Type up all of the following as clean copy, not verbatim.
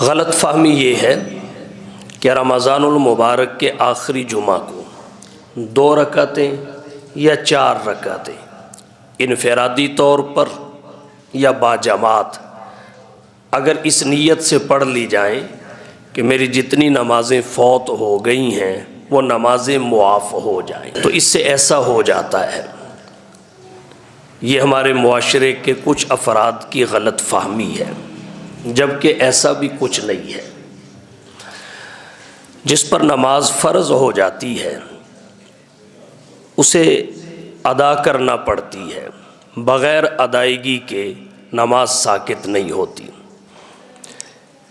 غلط فہمی یہ ہے کہ رمضان المبارک کے آخری جمعہ کو 2 رکعتیں یا 4 رکعتیں انفرادی طور پر یا باجماعت اگر اس نیت سے پڑھ لی جائیں کہ میری جتنی نمازیں فوت ہو گئی ہیں وہ نمازیں معاف ہو جائیں، تو اس سے ایسا ہو جاتا ہے۔ یہ ہمارے معاشرے کے کچھ افراد کی غلط فہمی ہے، جبکہ ایسا بھی کچھ نہیں ہے۔ جس پر نماز فرض ہو جاتی ہے اسے ادا کرنا پڑتی ہے، بغیر ادائیگی کے نماز ساقط نہیں ہوتی۔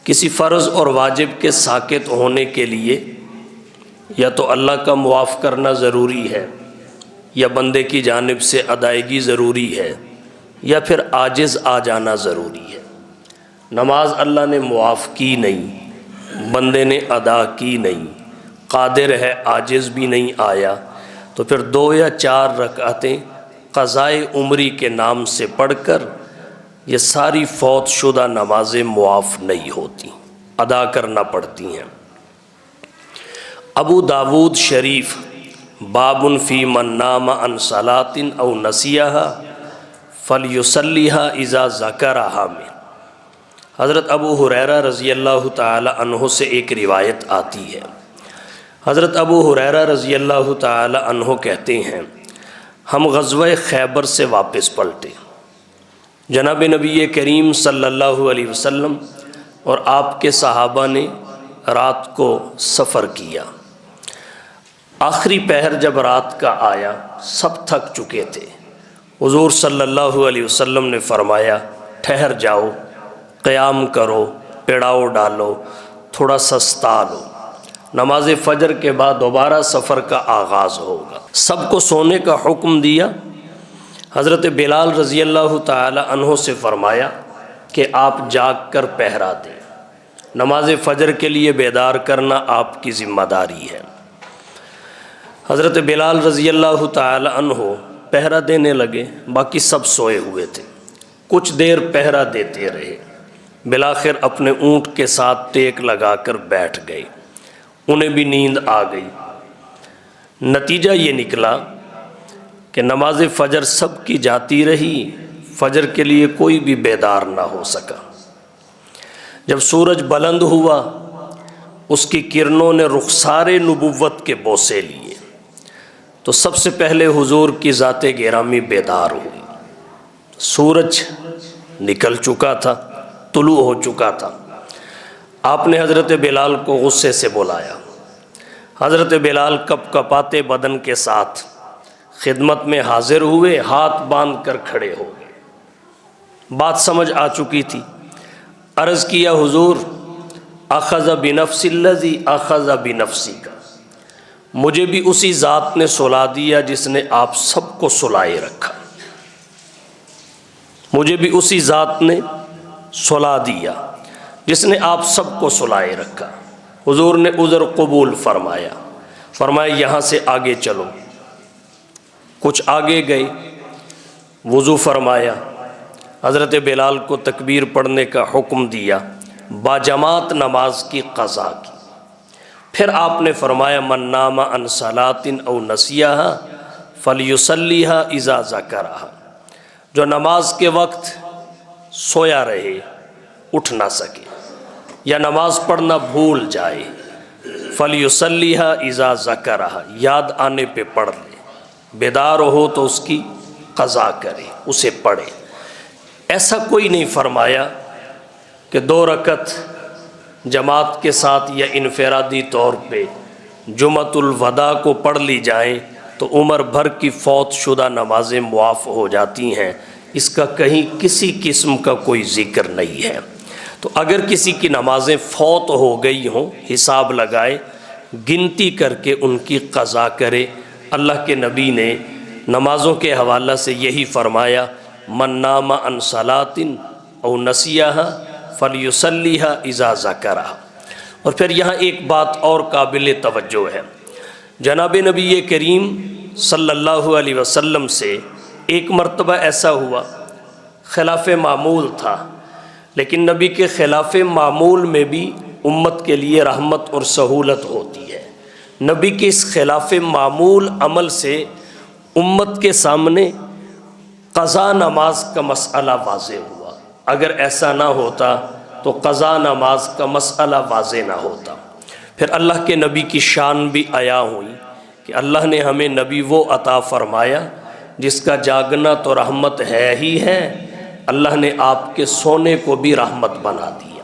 کسی فرض اور واجب کے ساقط ہونے کے لیے یا تو اللہ کا معاف کرنا ضروری ہے، یا بندے کی جانب سے ادائیگی ضروری ہے، یا پھر عاجز آ جانا ضروری ہے۔ نماز اللہ نے معاف کی نہیں، بندے نے ادا کی نہیں، قادر ہے عاجز بھی نہیں آیا، تو پھر 2 یا 4 رکعتیں قضائے عمری کے نام سے پڑھ کر یہ ساری فوت شدہ نمازیں معاف نہیں ہوتی، ادا کرنا پڑتی ہیں۔ ابو داود شریف باب فی من نام عن صلاۃ او نسیہا فلیصلیھا اذا ذکرھا میں حضرت ابو ہریرہ رضی اللہ تعالی عنہ سے ایک روایت آتی ہے۔ حضرت ابو ہریرہ رضی اللہ تعالی عنہ کہتے ہیں، ہم غزوہ خیبر سے واپس پلٹے، جناب نبی کریم صلی اللہ علیہ وسلم اور آپ کے صحابہ نے رات کو سفر کیا۔ آخری پہر جب رات کا آیا سب تھک چکے تھے، حضور صلی اللہ علیہ وسلم نے فرمایا ٹھہر جاؤ، قیام کرو، پڑاؤ ڈالو، تھوڑا سستا لو، نماز فجر کے بعد دوبارہ سفر کا آغاز ہوگا۔ سب کو سونے کا حکم دیا۔ حضرت بلال رضی اللہ تعالی عنہ سے فرمایا کہ آپ جاگ کر پہرا دیں، نماز فجر کے لیے بیدار کرنا آپ کی ذمہ داری ہے۔ حضرت بلال رضی اللہ تعالی عنہ پہرا دینے لگے، باقی سب سوئے ہوئے تھے، کچھ دیر پہرا دیتے رہے، بالآخر اپنے اونٹ کے ساتھ ٹیک لگا کر بیٹھ گئے، انہیں بھی نیند آ گئی۔ نتیجہ یہ نکلا کہ نماز فجر سب کی جاتی رہی، فجر کے لیے کوئی بھی بیدار نہ ہو سکا۔ جب سورج بلند ہوا اس کی کرنوں نے رخسار نبوت کے بوسے لیے، تو سب سے پہلے حضور کی ذات گرامی بیدار ہوئی۔ سورج نکل چکا تھا، طلوع ہو چکا تھا۔ آپ نے حضرت بلال کو غصے سے بلایا۔ حضرت بلال کپ کپاتے بدن کے ساتھ خدمت میں حاضر ہوئے، ہاتھ باندھ کر کھڑے ہو گئے۔ بات سمجھ آ چکی تھی، عرض کیا حضور اخذ بنفس الذی اخذ بنفسی کا، مجھے بھی اسی ذات نے سلا دیا جس نے آپ سب کو سلائے رکھا، مجھے بھی اسی ذات نے سلا دیا جس نے آپ سب کو سلائے رکھا۔ حضور نے عذر قبول فرمایا، فرمایا یہاں سے آگے چلو۔ کچھ آگے گئے، وضو فرمایا، حضرت بلال کو تکبیر پڑھنے کا حکم دیا، باجماعت نماز کی قضا کی۔ پھر آپ نے فرمایا من نام عن صلاۃ او نسیہا فلیصلیھا اذا ذکرھا، جو نماز کے وقت سویا رہے، اٹھ نہ سکے یا نماز پڑھنا بھول جائے، فلیصلیھا اذا ذکرھا، یاد آنے پہ پڑھ لے، بیدار ہو تو اس کی قضا کرے، اسے پڑھے۔ ایسا کوئی نہیں فرمایا کہ 2 رکعت جماعت کے ساتھ یا انفرادی طور پہ جمعۃ الوداع کو پڑھ لی جائیں تو عمر بھر کی فوت شدہ نمازیں معاف ہو جاتی ہیں، اس کا کہیں کسی قسم کا کوئی ذکر نہیں ہے۔ تو اگر کسی کی نمازیں فوت ہو گئی ہوں، حساب لگائے، گنتی کر کے ان کی قضا کرے۔ اللہ کے نبی نے نمازوں کے حوالہ سے یہی فرمایا من نام عن صلاۃ او نسیہا فلیصلیھا اذا ذکرھا۔ اور پھر یہاں ایک بات اور قابل توجہ ہے، جناب نبی کریم صلی اللہ علیہ وسلم سے ایک مرتبہ ایسا ہوا، خلاف معمول تھا، لیکن نبی کے خلاف معمول میں بھی امت کے لیے رحمت اور سہولت ہوتی ہے۔ نبی کے اس خلاف معمول عمل سے امت کے سامنے قضا نماز کا مسئلہ واضح ہوا۔ اگر ایسا نہ ہوتا تو قضا نماز کا مسئلہ واضح نہ ہوتا۔ پھر اللہ کے نبی کی شان بھی عیا ہوئی کہ اللہ نے ہمیں نبی وہ عطا فرمایا جس کا جاگنا تو رحمت ہے ہی ہے، اللہ نے آپ کے سونے کو بھی رحمت بنا دی۔